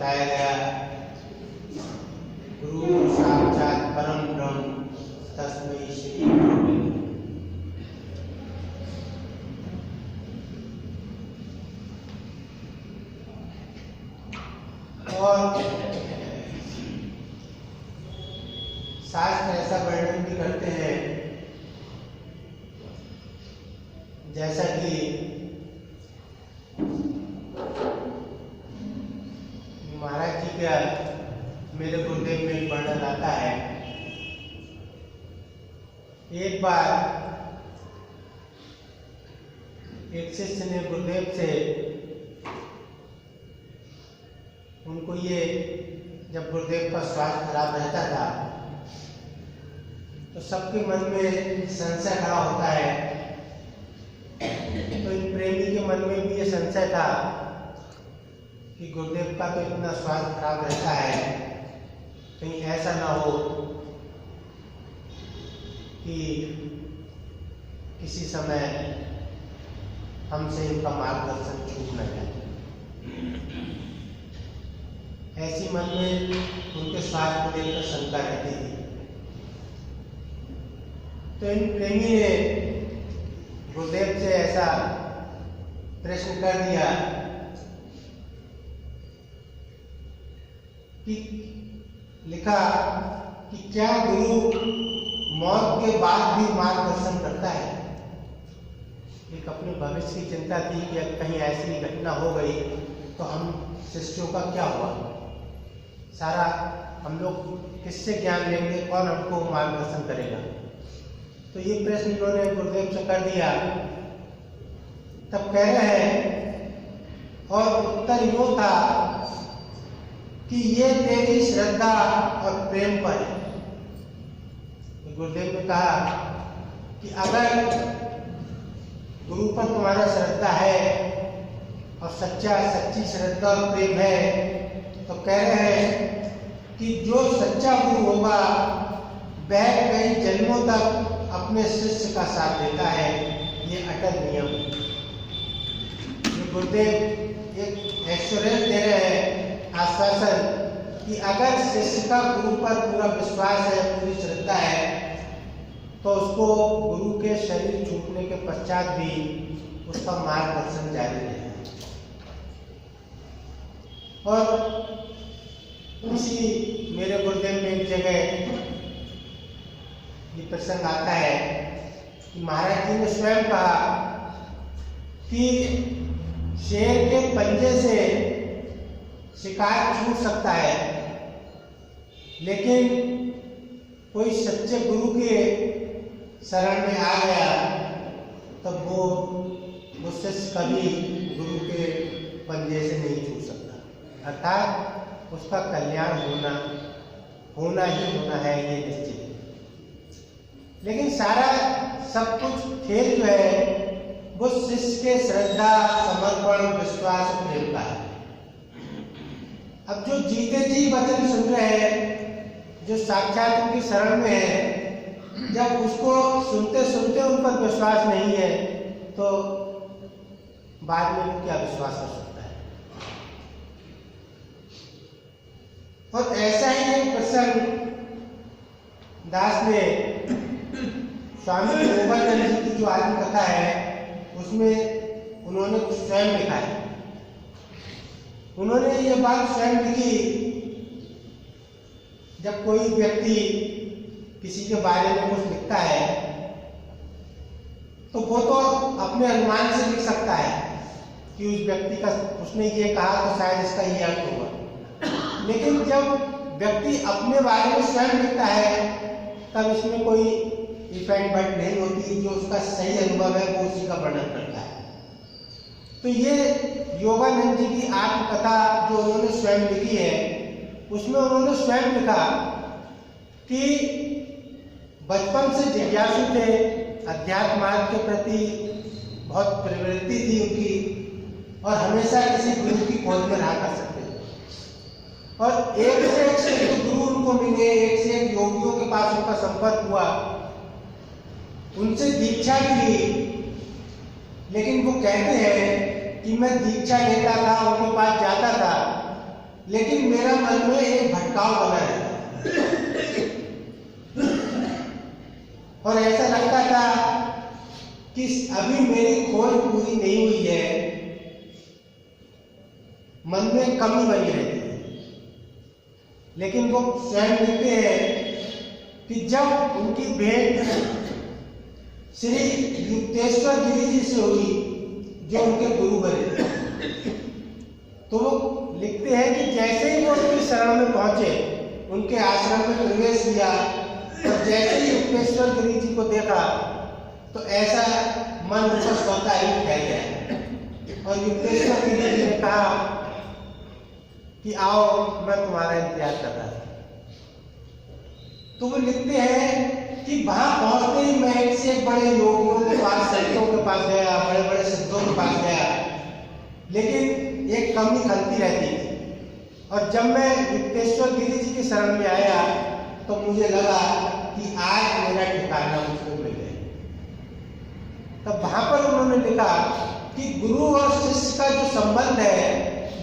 सिखाया गया गुरु साक्षात परम ब्रह्म तस्मै श्री गुरुवे। और शास्त्र ऐसा वर्णन भी करते हैं जैसा कि महाराज जी का मेरे गुरुदेव में वर्णन आता है। एक बार एक शिष्य ने गुरुदेव से उनको ये, जब गुरुदेव का स्वास्थ्य खराब रहता था तो सबके मन में संशय खड़ा होता है। तो इन प्रेमी के मन में भी ये संशय था कि गुरुदेव का तो इतना स्वास्थ्य खराब रहता है, कहीं ऐसा ना हो कि किसी समय हमसे इनका मार्गदर्शन छूट न जाए। ऐसी मन में उनके स्वास्थ्य को लेकर शंका रहती थी। तो इन प्रेमी ने गुरुदेव से ऐसा प्रश्न कर दिया कि लिखा कि क्या गुरु मौत के बाद भी मार्गदर्शन करता है। एक अपने भविष्य की चिंता थी कि कहीं ऐसी घटना हो गई तो हम शिष्यों का क्या हुआ, सारा हम लोग किससे ज्ञान लेंगे, कौन हमको मार्गदर्शन करेगा। तो ये प्रश्न इन्होंने गुरुदेव से कर दिया। तब कह रहे हैं और उत्तर यूं था कि ये तेरी श्रद्धा और प्रेम पर है। तो गुरुदेव ने कहा कि अगर गुरु पर तुम्हारा श्रद्धा है और सच्ची श्रद्धा और प्रेम है तो कह रहे हैं कि जो सच्चा गुरु होगा वह कई जन्मों तक अपने शिष्य का साथ देता है। ये अटल नियम। ये गुरुदेव एक एश्योरेंस दे रहे हैं, आश्वासन कि अगर शिष्य का गुरु पर पूरा विश्वास है, पूरी श्रद्धा है, तो उसको गुरु के शरीर छूटने के पश्चात भी उसका मार्गदर्शन जारी रहेगा। और इसी मेरे गुरुदेव में एक जगह ये प्रसंग आता है कि महाराज जी ने स्वयं कहा कि शेर के पंजे से शिकार छूट सकता है, लेकिन कोई सच्चे गुरु के शरण में आ गया तब वो शिष्य कभी गुरु के पंजे से नहीं छूट सकता। अर्थात उसका कल्याण होना ही होना है, ये निश्चित है। लेकिन सारा सब कुछ खेल जो है वो शिष्य के श्रद्धा, समर्पण, विश्वास और प्रेम का है। अब जो जीते जी वचन सुन रहे हैं, जो साक्षात उनकी शरण में है, जब उसको सुनते सुनते उन पर विश्वास नहीं है तो बाद में क्या विश्वास कर सकता है। और ऐसा ही एक प्रसंग दास ने स्वामी गोवर्धन जी की जो आत्मकथा है उसमें उन्होंने कुछ स्वयं लिखा है। उन्होंने ये बात स्वयं लिखी, जब कोई व्यक्ति किसी के बारे में कुछ लिखता है तो वो तो अपने अनुमान से लिख सकता है कि उस व्यक्ति का, उसने ये कहा तो शायद इसका ये अर्थ होगा। लेकिन जब व्यक्ति अपने बारे में स्वयं लिखता है तब इसमें कोई इफेक्ट बट नहीं होती, जो उसका सही अनुभव है वो उसी का वर्णन करता है। तो ये योगानंद जी की आत्मकथा जो उन्होंने स्वयं लिखी है, उसमें उन्होंने स्वयं लिखा कि बचपन से जिज्ञासु थे, अध्यात्म मार्ग के प्रति बहुत प्रवृत्ति थी उनकी, और हमेशा किसी गुरु की खोज में रहा कर सकते थे। और एक से एक सिद्ध गुरु उनको मिले, एक से एक योगियों के पास उनका संपर्क हुआ, उनसे दीक्षा भी ली। लेकिन वो कहते हैं कि मैं दीक्षा लेता था, उनके पास जाता था, लेकिन मेरा मन में एक भटकाव बना रहता और ऐसा लगता था कि अभी मेरी खोज पूरी नहीं हुई है, मन में कमी बनी रहती है। लेकिन वो स्वयं लिखते हैं कि जब उनकी भेंट श्री युक्तेश्वर गिरी जी से हुई, जो उनके गुरु बने, तो वो लिखते हैं कि जैसे ही वो उनकी शरण में पहुंचे, उनके आश्रम में प्रवेश किया और जैसे ही युक्तेश्वर गिरी जी को देखा तो ऐसा मन उनका स्वतः ही फैल गया और युक्तेश्वर गिरी जी ने कहा कि आओ, मैं तुम्हारा इंतजार कर रहा था। तो वो लिखते हैं कि वहां पहुंचते ही मैं एक से एक बड़े योगियों के पास, संतों के पास गया, बड़े बड़े सिद्धों के पास गया, लेकिन एक कमी खलती रहती थी। और जब मैं युक्तेश्वर गिरी जी की शरण में आया तो मुझे लगा कि आज मेरा ठिकाना मुझको मिल गया। तब वहां पर उन्होंने लिखा कि गुरु और शिष्य का जो संबंध है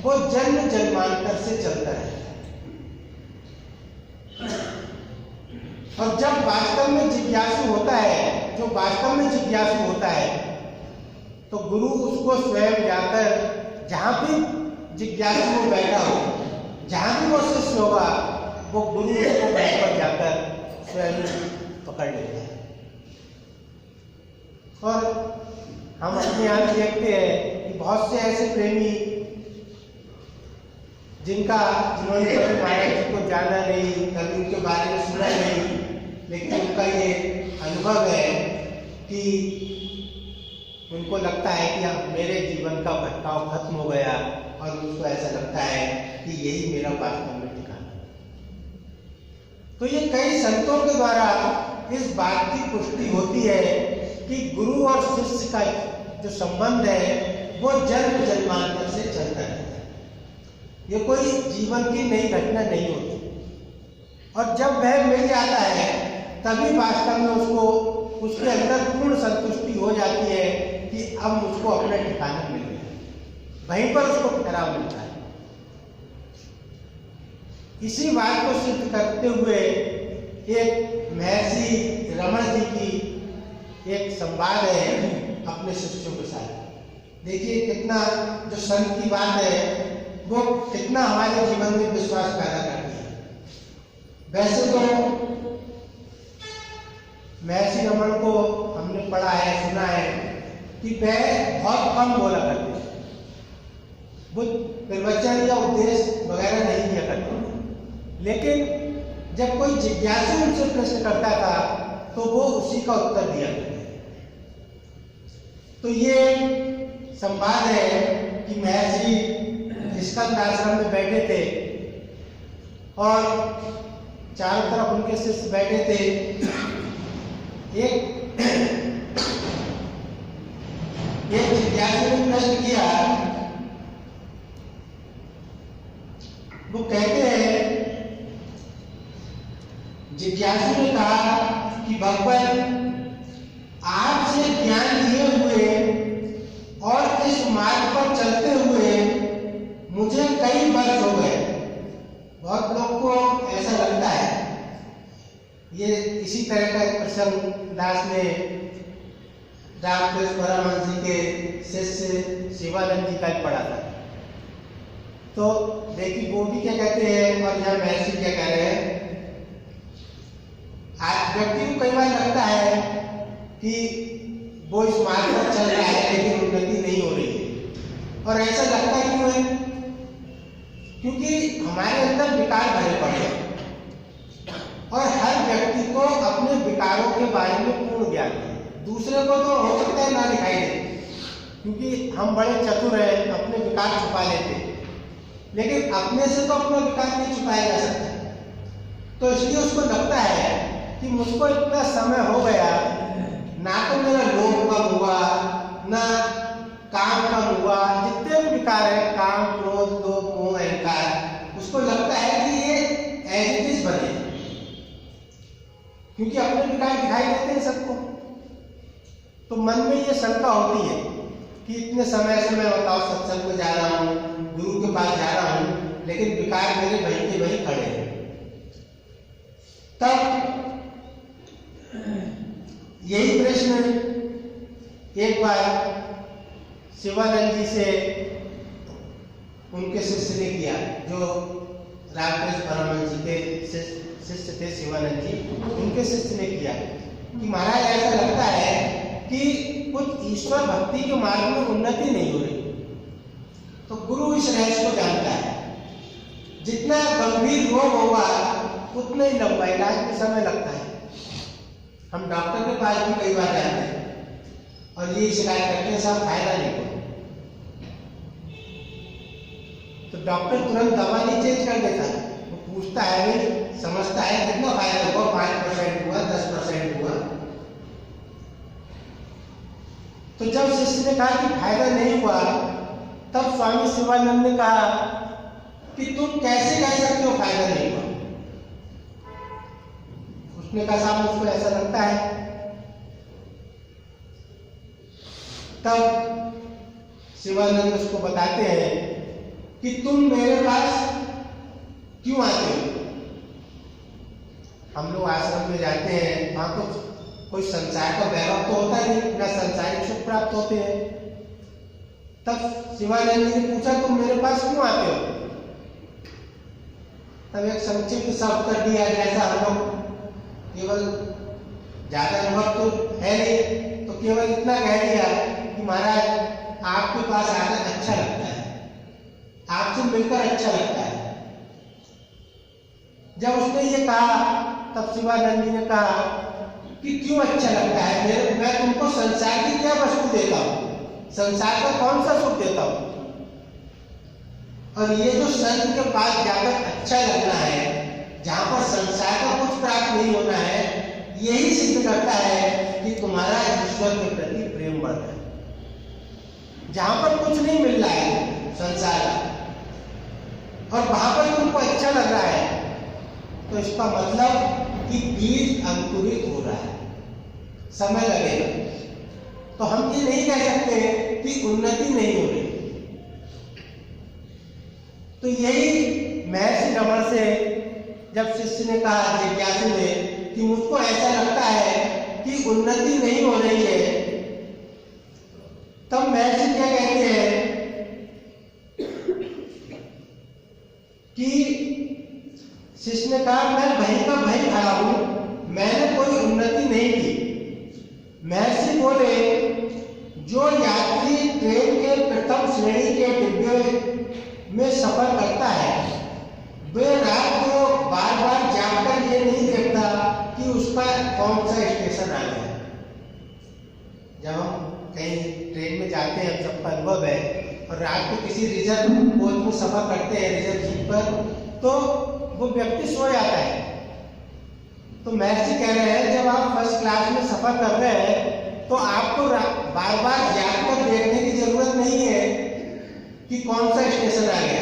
वो जन्म जन्मांतर से चलता है और जब वास्तव में जिज्ञासु होता है, जो वास्तव में जिज्ञासु होता है, तो गुरु उसको स्वयं जाकर जहां भी जिज्ञासु वो बैठा हो, जहां भी वो शिष्य होगा, वो गुरु उसको वहीं पर जाकर स्वयं पकड़ लेता है। और हम अपने यहाँ देखते हैं कि बहुत से ऐसे प्रेमी जिन्होंने कभी महाराज जी को जाना नहीं, कभी उनके बारे में सुना नहीं, लेकिन उनका ये अनुभव है कि उनको लगता है कि अब मेरे जीवन का भटकाव खत्म हो गया और उनको ऐसा लगता है कि यही मेरा वास्तव में ठिकाना। तो ये कई संतों के द्वारा इस बात की पुष्टि होती है कि गुरु और शिष्य का जो संबंध है वो जन्म जन्मांतर से चलता है। ये कोई जीवन की नई घटना नहीं होती और जब वह मिल जाता है तभी वास्तव में उसको उसके अंदर पूर्ण संतुष्टि हो जाती है कि अब मुझको अपना ठिकाना मिल गया, वहीं पर उसको ठहराव मिलता है। इसी बात को सिद्ध करते हुए एक महर्षि रमण जी की एक संवाद है अपने शिष्यों के साथ। देखिए कितना जो संत की बात है वो कितना हमारे जीवन में विश्वास पैदा करती है। वैसे तो महर्षि रमण को हमने पढ़ा है, सुना है कि वह बहुत कम बोला करते थे, वो प्रवचन या उपदेश वगैरह नहीं दिया करते, लेकिन जब कोई जिज्ञासु उनसे प्रश्न करता था तो वो उसी का उत्तर दिया करते। तो ये संवाद है कि महर्षि स्कंद आश्रम में बैठे थे और चारों तरफ उनके शिष्य बैठे थे। एक जिज्ञासु ने प्रश्न किया, वो कहते हैं, जिज्ञासु ने कहा कि भगवान आपसे ज्ञान लिए हुए और इस मार्ग पर चलते हुए मुझे कई वर्ष हो गए। बहुत लोग को ऐसा लगता है, ये इसी तरह का एक प्रसंग दास ने रामकृष्ण परमहंस जी के शिष्य शिवानंद जी का पढ़ा था। तो देखिए वो भी क्या कहते हैं और यहाँ महर्षि क्या कह रहे हैं। आज व्यक्ति को कई बार लगता है कि वो इस मार्ग पर चल रहा है लेकिन उन्नति नहीं हो रही है, और ऐसा लगता क्यों है? क्योंकि हमारे अंदर विकार भरे पड़े हैं और हर व्यक्ति को अपने विकारों के बारे में पूर्ण ज्ञान है। दूसरे को तो हो सकता है ना दिखाई दे, क्योंकि हम बड़े चतुर हैं, अपने विकार छुपा लेते हैं, लेकिन अपने से तो अपना विकार नहीं छुपाया जा सकता। तो इसलिए उसको लगता है कि मुझको इतना समय हो गया, ना तो मेरा लोभ कम हुआ, ना काम कम हुआ, जितने भी विकार है, काम, क्रोध, लोभ, मोह, अहंकार, उसको लगता है कि ये एज इट इज बने, क्योंकि अपने विकार दिखाई देते हैं सबको। तो मन में ये शंका होती है कि इतने समय से मैं बताओ सत्संग में जा रहा हूँ, गुरु के पास जा रहा हूँ, लेकिन विकार मेरे वहीं के वहीं खड़े हैं। तब यही प्रश्न एक बार शिवानंद जी से उनके शिष्य ने किया, जो रामकृष्ण परमहंस जी के शिष्य थे शिवानंद जी, उनके शिष्य ने किया कि महाराज ऐसा लगता है कि कुछ ईश्वर भक्ति के मार्ग में उन्नति नहीं हो रही। तो गुरु इस रहस्य को जानता है, जितना गंभीर रोग होगा उतना ही लंबा इलाज में समय लगता है। हम डॉक्टर के पास भी कई बार जाते हैं और ये शिकायत करते हैं साहब फायदा नहीं हुआ, तो डॉक्टर तुरंत दवा नहीं चेंज कर देता, वो पूछता है, भाई समझता है कितना फायदा हुआ, 5% हुआ, 10% हुआ। तो जब शिष्य ने कहा कि फायदा नहीं हुआ, तब स्वामी शिवानंद ने कहा कि तुम कैसे कह सकते हो फायदा नहीं हुआ। उसने कहा साहब मुझको ऐसा लगता है। तब शिवानंद उसको बताते हैं कि तुम मेरे पास क्यों आते हो। हम लोग आश्रम में जाते हैं, वहां तो कोई संसार का वैभव तो होता नहीं, ना संसारिक सुख प्राप्त होते हैं। तब शिवानंद जी ने पूछा तुम मेरे पास क्यों आते हो। तब एक संक्षिप्त सा उत्तर दिया, जैसा हम लोग केवल ज्यादा अनुभव तो है नहीं, तो केवल इतना कह दिया कि महाराज आपके पास आकर अच्छा लगता है, आपसे मिलकर अच्छा लगता है। जब उसने ये कहा तब शिवानंद जी ने कहा कि क्यों अच्छा लगता है, मैं तुमको संसार की क्या वस्तु देता हूं, संसार का कौन सा सुख देता हूं, और ये जो संत के पास जाकर अच्छा लगना है, जहां पर संसार का कुछ प्राप्त नहीं होना है, यही सिद्ध करता है कि तुम्हारा ईश्वर के प्रति प्रेम बढ़ रहा है। जहां पर कुछ नहीं मिल रहा है संसार का और वहां पर तुमको अच्छा लग रहा है, तो इसका मतलब कि बीज अंकुरित हो रहा है, समय लगेगा। तो हम ये नहीं कह सकते कि उन्नति नहीं हो रही। तो यही महर्षि रमण से जब शिष्य ने कहा, जिज्ञासु ने, कि मुझको ऐसा लगता है कि उन्नति नहीं हो रही है, तब महर्षि क्या कहते हैं कि शिष्य ने कहा मैं वहीं का वहीं खड़ा हूं, मैंने कोई उन्नति नहीं की। महर्षि बोले जो यात्री ट्रेन के प्रथम श्रेणी के डिब्बे में सफर करता है, वे रात को बार बार जाकर ये नहीं देखता कि उसका कौन सा स्टेशन आ गया। जब हम कहीं ट्रेन में जाते हैं, हम सबका अनुभव है, और रात को किसी रिजर्व कोच में सफर करते हैं, रिजर्व सीट पर, तो वो व्यक्ति सो जाता है। तो महर्षि कह रहे हैं जब आप फर्स्ट क्लास में सफर कर रहे हैं तो आपको बार बार जाग कर देखने की जरूरत नहीं है कि कौन सा स्टेशन आ गया।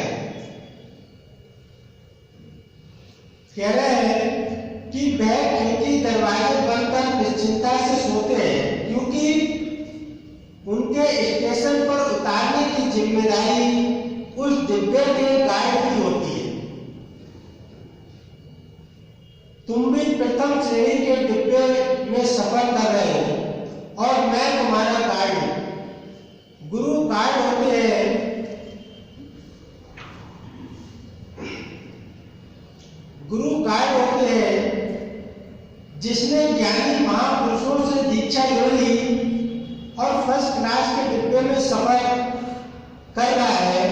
कह रहे हैं कि वह खिड़की दरवाजे बंद कर निश्चिंता से सोते हैं, क्योंकि उनके स्टेशन पर उतारने की जिम्मेदारी उस डिब्बे के गाइड की होती है। तुम भी प्रथम श्रेणी के डिब्बे में सफर कर रहे हो और मैं तुम्हारा गाइड हूं। गुरु गाइड होते हैं, गुरु गाइड होते हैं जिसने ज्ञानी महापुरुषों से दीक्षा ले ली और फर्स्ट क्लास के डिब्बे में सफर कर रहा है।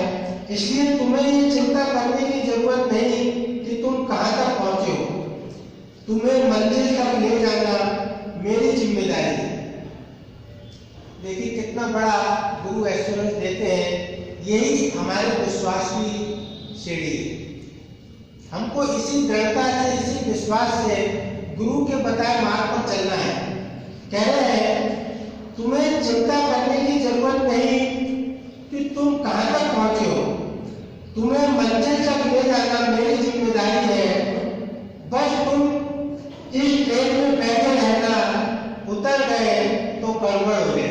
इसलिए तुम्हें ये चिंता करने की जरूरत नहीं कि तुम कहां तक पहुंचे हो। तुम्हें मंजिल तक ले जाना मेरी जिम्मेदारी है। देखिए कितना बड़ा गुरु एश्योरेंस देते हैं। यही हमारे विश्वास की सीढ़ी है। हमको इसी दृढ़ता से, इसी विश्वास से गुरु के बताए मार्ग पर चलना है। कह रहे हैं तुम्हें चिंता करने की जरूरत नहीं कि तुम कहां तक पहुंचे हो। तुम्हें मंजिल तक ले जाना मेरी जिम्मेदारी है। बस तुम इस ट्रेन में बैठे रहना, उतर गए तो गड़बड़ हो गए।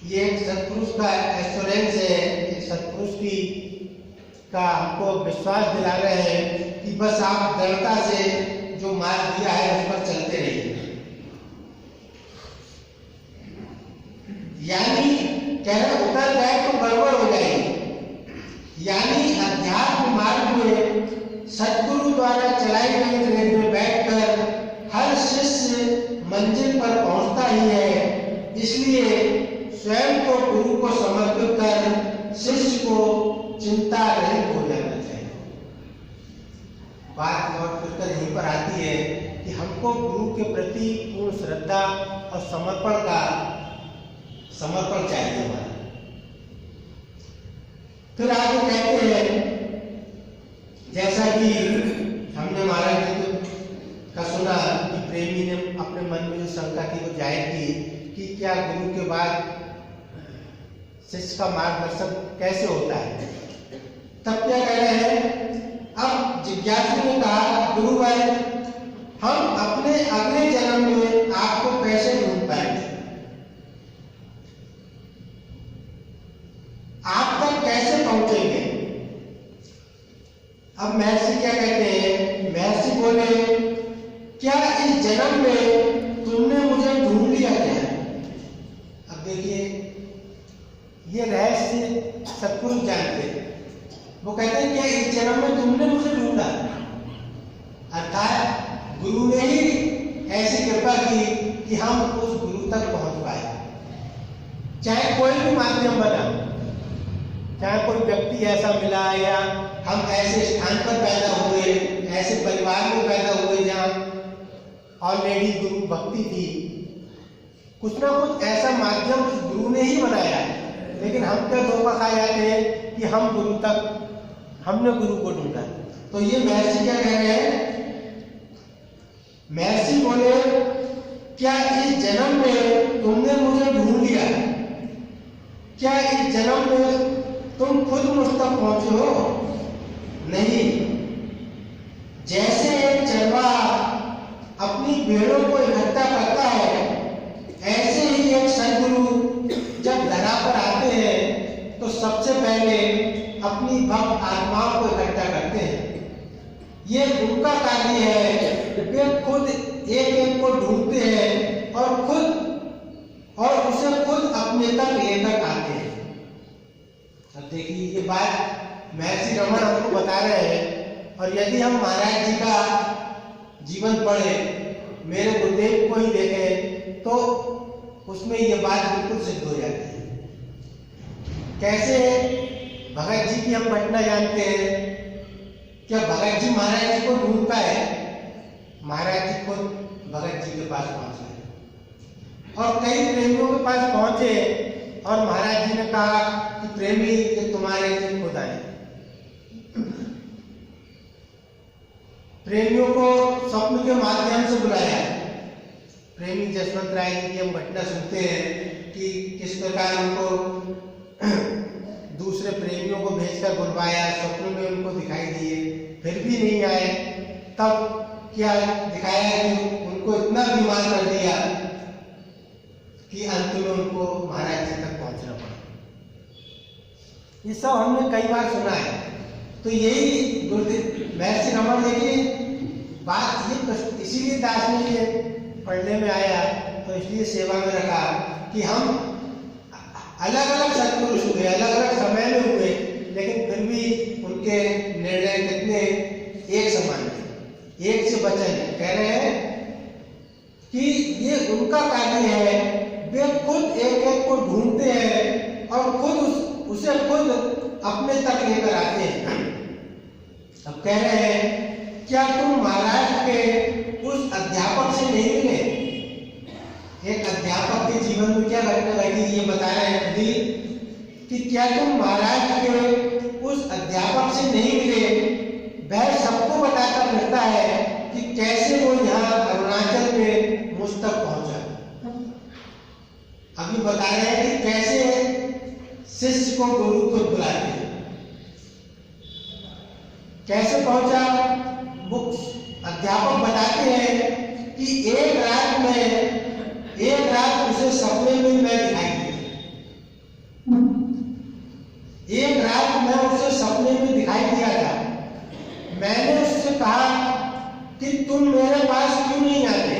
ये सत्पुरुष का एश्योरेंस है, सत्पुरुष की का हमको विश्वास दिला रहे हैं कि बस आप दृढ़ता से जो मार्ग दिया है उस पर चलते रहिए। यानी कह रहे उतर गए तो गड़बड़ हो जाएगी। यानी अध्यात्म मार्ग में सद्गुरु द्वारा चलाई गई ट्रेन में बैठकर हर शिष्य मंजिल पर पहुंचता ही है। इसलिए स्वयं को गुरु को समर्पित कर शिष्य को चिंता रहित हो जाना चाहिए। बात लौट फिर यहीं पर आती है कि हमको गुरु के प्रति पूर्ण श्रद्धा और समर्पण चाहिए हमारा। फिर आगे कहते हैं, जैसा कि हमने महाराज जी का सुना कि प्रेमी ने अपने मन में जो शंका थी वो जाहिर की कि क्या गुरु के बाद शिष्य का मार्गदर्शन कैसे होता है। तब क्या कह रहे हैं, अब जिज्ञासु ने कहा, गुरु भाई हम अपने अगले जन्म में आपको कैसे ढूंढ पाएंगे, आप तक कैसे पहुंचेंगे। अब महर्षि क्या कहते हैं, महर्षि बोले, क्या इस जन्म में तुमने मुझे ढूंढ लिया क्या। अब देखिए ये रहस्य सत्पुरुष जानते हैं। वो कहते हैं क्या इस जन्म में तुमने मुझे ढूंढा, अर्थात गुरु ने ही ऐसी कृपा की कि हम उस गुरु तक पहुंच पाए। चाहे कोई भी माध्यम बना, चाहे कोई व्यक्ति ऐसा मिला या हम ऐसे स्थान पर पैदा हुए, ऐसे परिवार में पैदा हुए जहाँ ऑलरेडी गुरु भक्ति थी, कुछ ना कुछ ऐसा माध्यम उस गुरु ने ही बनाया। लेकिन हम क्या धोखा खा जाते हैं कि हमने गुरु को ढूंढा। तो ये महर्षि क्या कह रहे हैं, महर्षि बोले, क्या इस जन्म में तुमने मुझे ढूंढ लिया, क्या इस जन्म में तुम खुद मुझ तक पहुंचे हो। नहीं, जैसे एक चरवाहा अपनी भेड़ों को इकट्ठा करता है, ऐसे ही एक सद्गुरु जब धरा पर आते हैं तो सबसे पहले अपनी भक्त आत्माओं को इकट्ठा करते हैं। ये उनका कार्य है, वे खुद एक एक को ढूंढते हैं और उसे खुद अपने तक लेकर आते हैं। अब देखिए ये बात महर्षि रमन हमको बता रहे हैं, और यदि हम महाराज जी का जीवन पढ़े, मेरे गुरुदेव को ही देखें, तो उसमें ये बात बिल्कुल सिद्ध हो जाती है। कैसे भगत जी की हम घटना जानते हैं, क्या भगत जी महाराज जी को ढूंढ पाए। महाराज जी खुद भगत जी के पास पहुंचे और कई प्रेमियों के पास पहुंचे, और महाराज जी ने कहा कि प्रेमी ये तुम्हारे लिए खुद आए। प्रेमियों को स्वप्न के माध्यम से बुलाया। प्रेमी जसवंत राय जी की हम घटना सुनते हैं कि किस प्रकार उनको दूसरे प्रेमियों को भेजकर बुलवाया, स्वप्न में उनको दिखाई दिए, फिर भी नहीं आए। तब क्या दिखाया कि उनको इतना बीमार कर दिया कि अंत में उनको महाराज जी तक पहुंचना पड़ा। ये सब हमने कई बार सुना है। तो यही महर्षि रमन देखिए बात ये इसीलिए दार्शनिक के पढ़ने में आया, तो इसलिए सेवा में रखा कि हम अलग अलग सत्पुरुष हुए, अलग अलग समय में हुए, लेकिन फिर भी उनके निर्णय कितने एक समान थे, एक से वचन कह रहे हैं कि ये उनका कार्य है। वे खुद एक एक को ढूंढते हैं और उसे खुद अपने तक लेकर आते हैं। अब कह रहे हैं, क्या तुम महाराष्ट्र के उस अध्यापक से नहीं मिले। एक अध्यापक के जीवन में क्या घटना घटी ये बता रहे हैं कि क्या तुम महाराष्ट्र के उस अध्यापक से नहीं मिले। वह सबको बताता फिरता है कि कैसे वो यहाँ अरुणाचल में मुझ तक पहुंचा। अभी बता रहे हैं कि कैसे शिष्य को गुरु खुद बुलाते हैं, कैसे पहुंचा। वो अध्यापक बताते हैं कि एक रात उसे सपने में मैं दिखाई दिया। एक कहा कि तुम मेरे पास क्यों नहीं आते?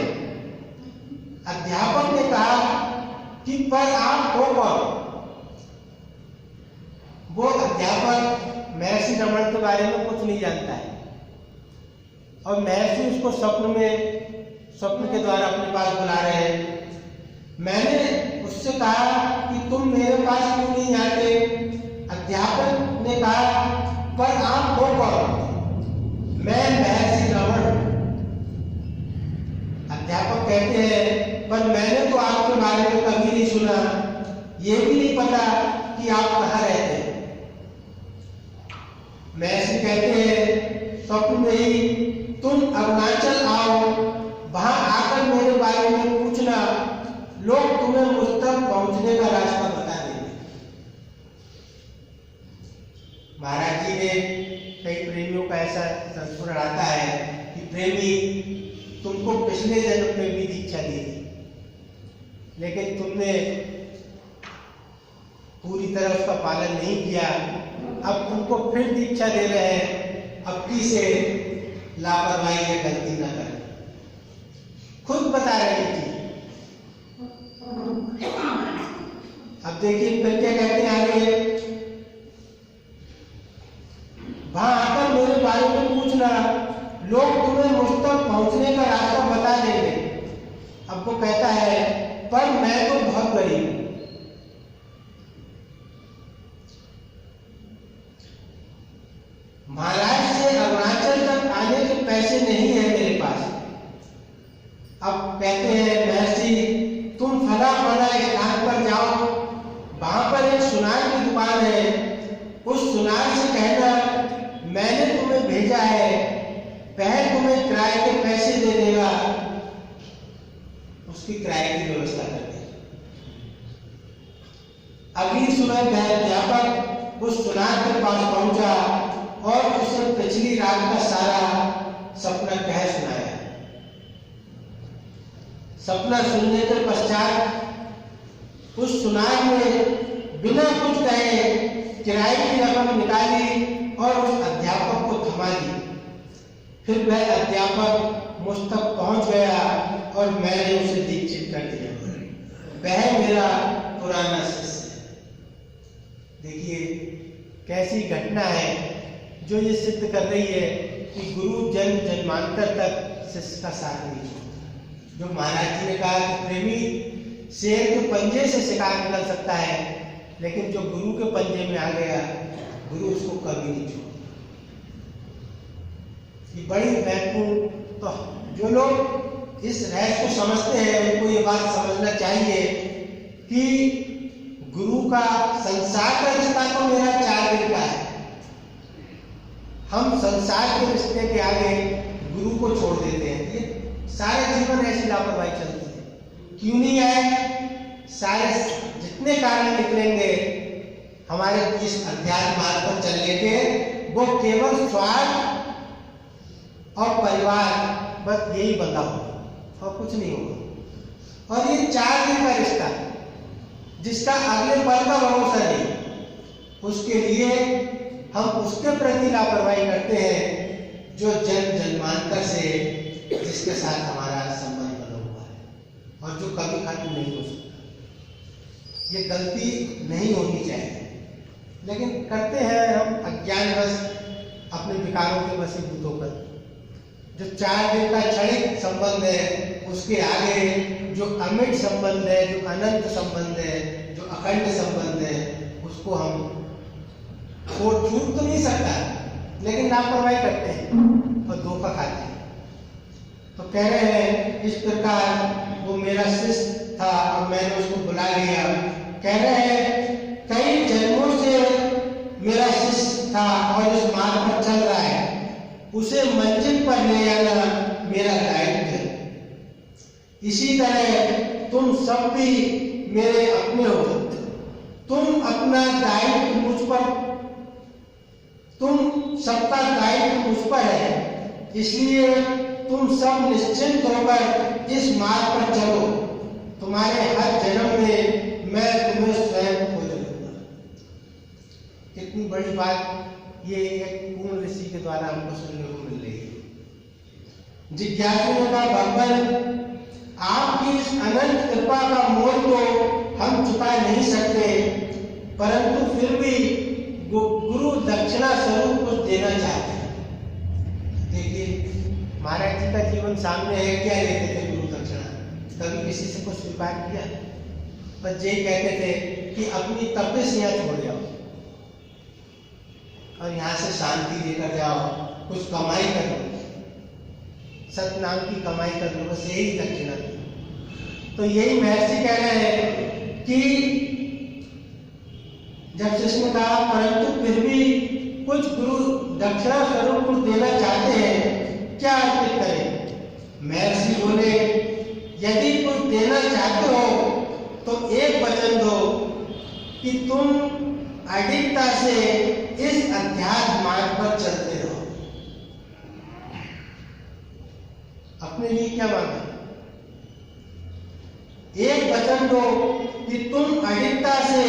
अध्यापक ने कहा कि पर आप हो कौन? वो अध्यापक महर्षि रमण के बारे में कुछ नहीं जानता है और महर्षि उसको स्वप्न के द्वारा अपने पास बुला रहे हैं। मैंने उससे कहा कि तुम मेरे पास क्यों नहीं आते? अध्यापक ने कहा पर आप हो कौन? मैं महर्षि रमण। अध्यापक कहते हैं पर मैंने तो आपके बारे में कभी नहीं सुना, ये भी नहीं पता कि आप कहाँ रहते हैं। महर्षि कहते हैं स्वप्न में ही तुम अरुणाचल आओ, वहां आकर मेरे बारे में पूछना, लोग तुम्हें मुझ तक पहुंचने का रास्ता बता देंगे। महाराज जी ने कई प्रेमियों का ऐसा संस्मरण आता है कि प्रेमी तुमको पिछले जन्म में भी दीक्षा दी थी, लेकिन तुमने पूरी तरह उसका पालन नहीं किया। अब तुमको फिर दीक्षा दे रहे हैं, अब की से लापरवाही या गलती न करें। खुद बता रहे थी। अब देखिए फिर क्या कहते हैं आगे, वहां आकर मेरे बारे में पूछना, लोग तुम्हें मुझ तक पहुंचने का रास्ता बता देंगे। अब वो कहता है पर मैं तो बहुत गरीब हूं। महाराज से अरुणाचल तक आने के पैसे नहीं है मेरे पास। अब कहते हैं महर्षि तुम फला स्थान पर जाओ, वहां पर एक सुनार की दुकान है, उस सुनार से कहना मैंने तुम्हें भेजा है, वह तुम्हें किराए के पैसे दे देगा। उसकी किराए की व्यवस्था करते हैं। अगली सुबह वह अध्यापक उस सुनार के पास पहुंचा और उसे पिछली रात का सारा सपना कह सुनाया। सपना सुनने के पश्चात उस सुनार ने बिना कुछ कहे किराए की रकम निकाली और उस अध्यापक को थमा दी। फिर वह अध्यापक मुझ तक पहुंच गया और मैंने उसे दीक्षित कर दिया। वह मेरा पुराना शिष्य है। देखिए कैसी घटना है जो ये सिद्ध कर रही है कि गुरु जन्म जन्मांतर तक शिष्य का साथ नहीं छोड़ता। जो महाराज जी ने कहा कि प्रेमी शेर के पंजे से शिकार निकल सकता है, लेकिन जो गुरु के पंजे में आ गया गुरु उसको कभी नहीं छोड़ता। ये बड़ी महत्वपूर्ण, तो जो लोग इस रहस्य को समझते हैं उनको ये बात समझना चाहिए कि गुरु का संसार का रिश्ता तो मेरा 4 दिन का है। हम संसार के रिश्ते के आगे गुरु को छोड़ देते हैं। ये सारे जीवन ऐसी लापरवाही चलती है। क्यों नहीं है? सारे जितने कारण निकलेंगे हमारे इस अध्यात्म मार्ग पर चलने के, वो केवल स्वार्थ और परिवार, बस यही बंधा होगा और कुछ नहीं होगा। और ये 4 दिन का रिश्ता है जिसका अगले पल का भरोसा नहीं, उसके लिए हम उसके प्रति लापरवाही करते हैं जो जन्म जन्मांतर से जिसके साथ हमारा संबंध बना हुआ है और जो कभी खत्म नहीं हो सकता। ये गलती नहीं होनी चाहिए, लेकिन करते हैं हम अज्ञानवश अपने विकारों के वशीभूत होकर। जो 4 दिन का क्षणिक संबंध है उसके आगे जो अमिट संबंध है, जो अनंत संबंध है, जो अखंड संबंध है, उसको हम वो छूट तो नहीं सकता, लेकिन लापरवाही करते हैं और धोखा खाते हैं। तो कह रहे हैं इस प्रकार वो मेरा शिष्य था और मैंने उसको बुला लिया। कह रहे हैं कई जन्मों से मेरा शिष्य था और इस मार्ग पर चल रहा है, उसे मंजिल पर ले जाना मेरा दायित्व है। इसी तरह तुम सब भी मेरे अपने हो। तुम अपना दायित्व मुझ पर, तुम सबका दायित्व मुझ पर है, इसलिए तुम सब निश्चिंत होकर इस मार्ग पर चलो। तुम्हारे हर जन्म में मैं तुम्हें स्वयं खोज लूंगा। कितनी बड़ी बात ये एक पूर्ण ऋषि के द्वारा हमको सुनने को मिल रही है। जिज्ञासु ने कहा, भगवान आपकी इस अनंत कृपा का मोल तो हम चुका नहीं सकते, परंतु फिर भी गुरु दक्षिणा स्वरूप कुछ देना चाहते हैं। देखिए महाराज जी का जीवन सामने है, क्या लेते थे गुरु दक्षिणा? कभी किसी से कुछ स्वीकार किया? बस यही कहते थे कि अपनी तपस्या छोड़ जाओ और यहाँ से शांति लेकर जाओ, कुछ कमाई कर लो, सतनाम की कमाई कर लो, बस यही दक्षिणा थी। तो यही महर्षि कह रहे हैं कि जब शिष्य ने कहा परंतु फिर भी कुछ गुरु दक्षिणा स्वरूप कुछ देना चाहते हैं, क्या अर्पित करें? महर्षि बोले, यदि कुछ देना चाहते हो तो एक वचन दो कि तुम अडिगता से इस अध्यात्म मार्ग पर चलते रहो। अपने लिए क्या मांगा? एक वचन दो कि तुम अडिगता से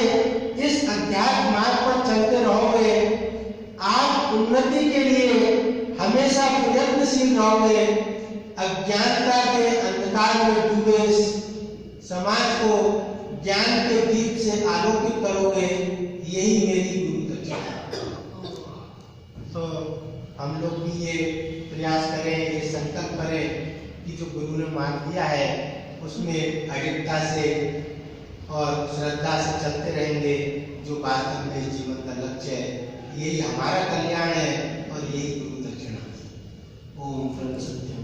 इस अध्यात्म मार्ग पर चलते रहोगे, आप उन्नति के लिए हमेशा प्रयत्नशील रहोगे, अज्ञानता के अंधकार में डूबे समाज को ज्ञान के दीप से आलोकित करोगे, यही मेरी गुरु दक्षिणा। तो हम लोग भी ये प्रयास करें, ये संकल्प करें कि जो गुरु ने मार्ग दिया है उसमें अडिगता से और श्रद्धा से चलते रहेंगे, जो वास्तव में जीवन का लक्ष्य है, यही हमारा कल्याण है और यही गुरु दक्षिणा। ओम प्रणव सत्य।